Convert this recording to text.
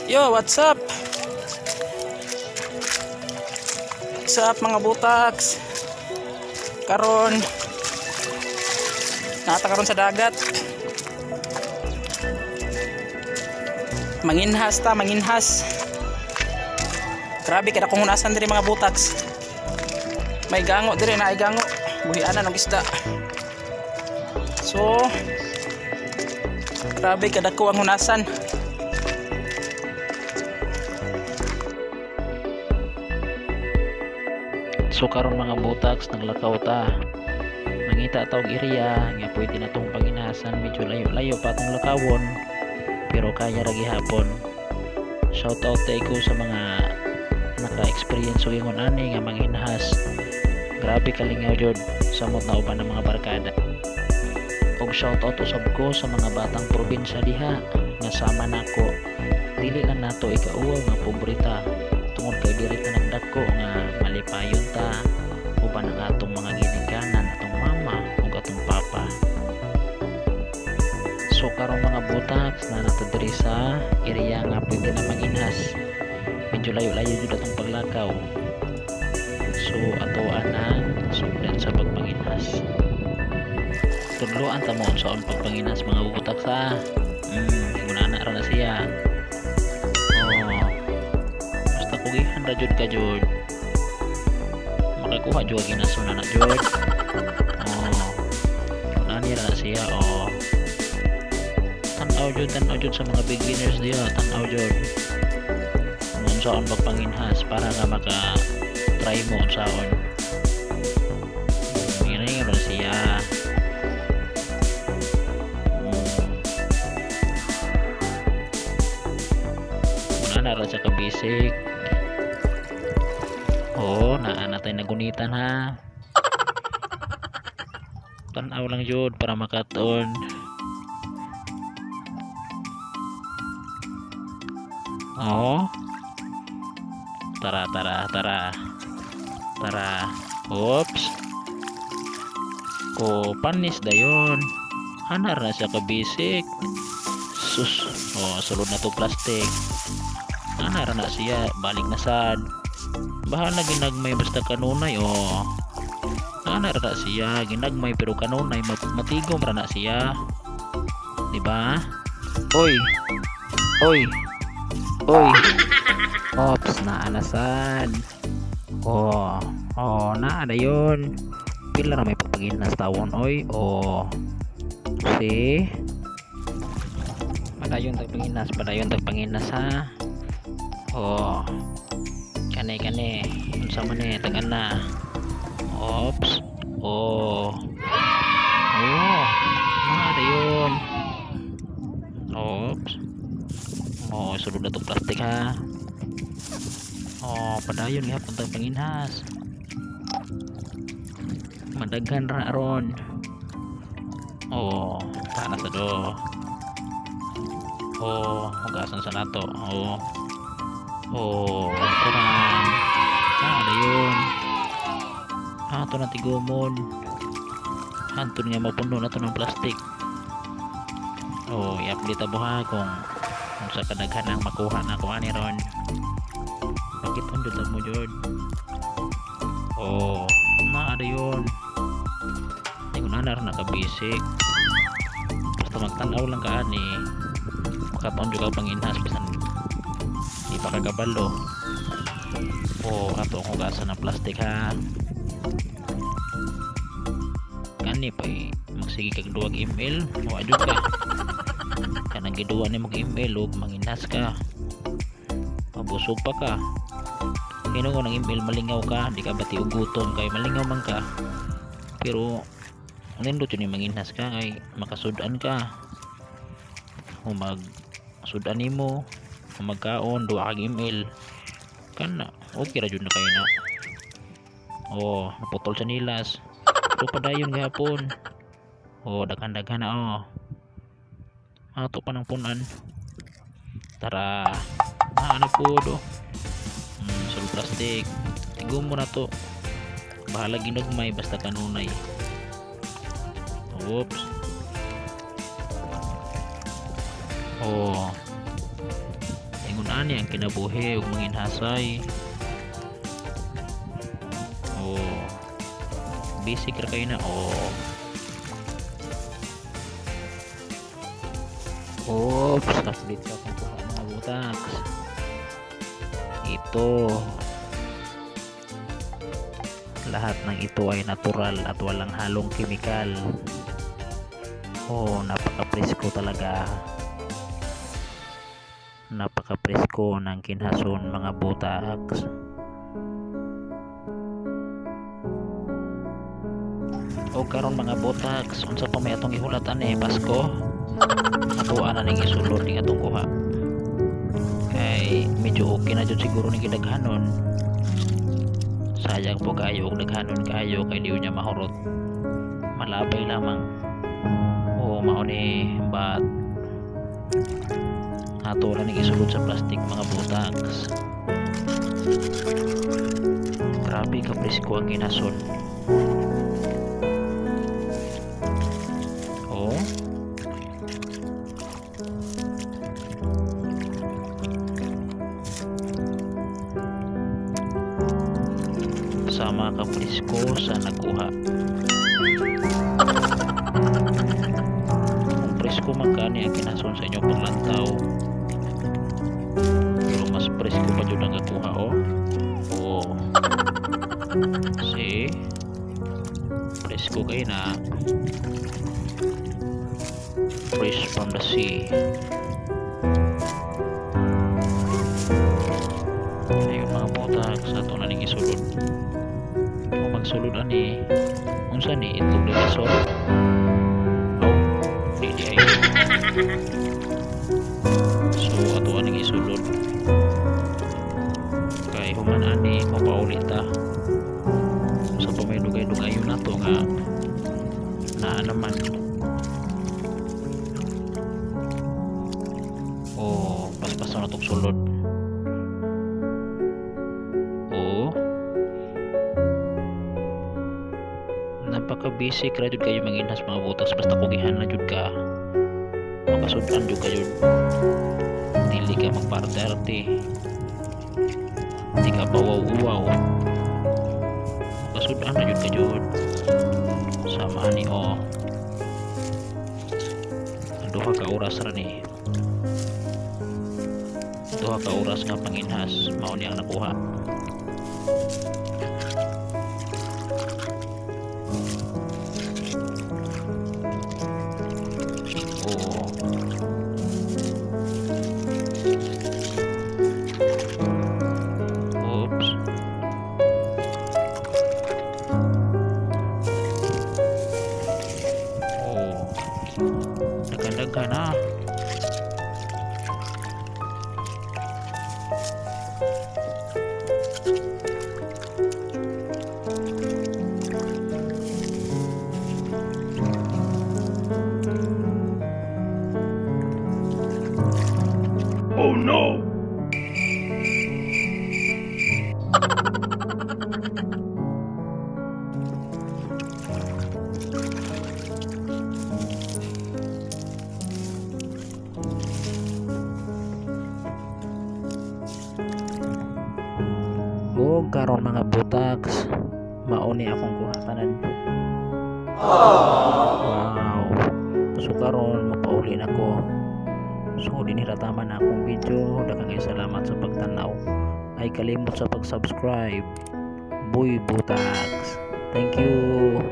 Yo, what's up? What's up mga butaks? Karon nata karon sa dagat. Manginhas ta, manginhas. Grabe kada kung unasan diri mga butaks. May gango diri na ay gango. Buhianan ng isda. So grabe kada ko ang unasan. So karon mga butaks naglakaw ta. Mangita ta og area nga pwede na tong panginasan, medyo layo-layo pa tong lakawon pero kaya ra gihapon. Shout out tay ko sa mga naka-experience og ingon ani nga manginhas. Grabe kalingaw jud samot na uban ng mga barkada. Og shout out usab ko sa mga batang probinsya diha nga sama nako. Dili lang nato ikauwaw nga pobrita tungod kay diri ta nagdako nga malipayon ta uban ang atong mga ginikanan, atong mama ug atong papa. So karong mga butaks na nato diri sa area nga pwede na manginhas. Medyo layo-layo jud atong paglakaw. So atoan ang sugdan sa pagpanginhas. Tudloan ta mo sa pagpanginhas mga butaks ha. Ingunana ra na siya. Basta kugihan ra jud ka jud. Makakuha jud ginasuna na jud. Ingunani ra na siya. Tanaw jud sa mga beginners diha, tanaw jud. Unsaon pagpanginhas para nga maka try mo unsaon. Ngini ra siya. Nara sa kabisik. Naa tayo nagunitan ha. Tanaw lang jud para makaton. Tara. Oops. Panis dayon. Anar na siya kabisik. Sus. Sulod na to plastic. Anar na siya, balik na sad. Bahala ginagmay basta kanunay. Anar na siya, ginagmay pero kanunay matigom ra na siya. Di ba? Oy. Ops, naa sad. Naa dayon. Pila ra may pagpaginas tawon oy. Si padayon tagpanginas ha. Kane unsa man ni tagan na. Ops. Dayon. Ops. Sulod na tong plastic ha. Padayon gihapon tag panginhas. Madaghan ra ron. Sana sa do. Hugasan sa nato. Kurang. Dayon. Ato na tigumon. Hantun nga mapuno na to ng plastic. I-update abo ha kung sa kadaghan ang makuha na kung ani ron. Bakit jud mo jud? Dayon. Ingunanar na kabisik. Basta magtanaw lang ka ani. Makaton jud ka panginhas bisan di pa kagabalo. Ato ang hugasan ng plastic ha. Kani pa magsige kag 2 ml o adyo ka. Kanang giduwa ni mag ml og manginhas ka. Mabusog pa ka. Hinungo ng ml malingaw ka, di ka bati og gutom kay malingaw man ka. Pero nindot yun yung manginhas ka kay makasudan ka. Sudan nimo magkaon 2 kag ml kana okay ra jud na kayo na. Naputol sa nilas pero padayon gihapon. Daghan na ato pa ng punan. Tara ano po do sulod plastic tigom mo na to. Bahala ginagmay basta kanunay. Oops. ingon ani ang kinabuhi ug manginhasay. Oh, basic ra kay na. Oops, update ka kung kuha mga butaks. Ito, lahat ng ito ay natural at walang halong kemikal. Napaka-presko talaga. Napaka-presko ng kinhason mga butaks. Karon mga butaks, unsa pa may atong ihulatan Pasko? Atuan na ning isulod ning atong kuha. Kay medyo okay na jud siguro ning gidaghanon. Sayang po kayo og daghanon kayo kay diyo niya mahurot. Malabay lamang. Mao ni bat. Ato ra ning isulod sa plastic mga butaks. Grabe ka presko ang kinason. Sama ka presko sa nagkuha. Kung presko magkani ang kinason sa inyong paglantaw, pero mas presko pa dyan ang nagkuha. See, presko kayo na, fresh from the sea. Ayun mga butaks, sa ito na ning isulod. Magsulod ani unsa ni itlog ni so di ay so ato aning isulod kay human ani mapauli ta sa pamay-dugay-dugay na to nga na naman paspas na itong sulod. Napaka-basic ra jud kayo manginhas mga butaks, basta kugihan na jud ka, makasudan jud kayo, dili ka magparte-arte, di ka bawaw-uwaw, makasudan na jud kayo. Sama ni duha ka oras ra ni, duha ka oras nga panginhas mao ni ang nakuha. Daghan na. Oh no. Karon mga butaks, mauni akong kuhatanan. Wow. So karon mapauli na ko. So dinhirataman na akong video. Daghang salamat sa pagtanaw. Ay kalimot sa pag-subscribe. Boy Butaks. Thank you.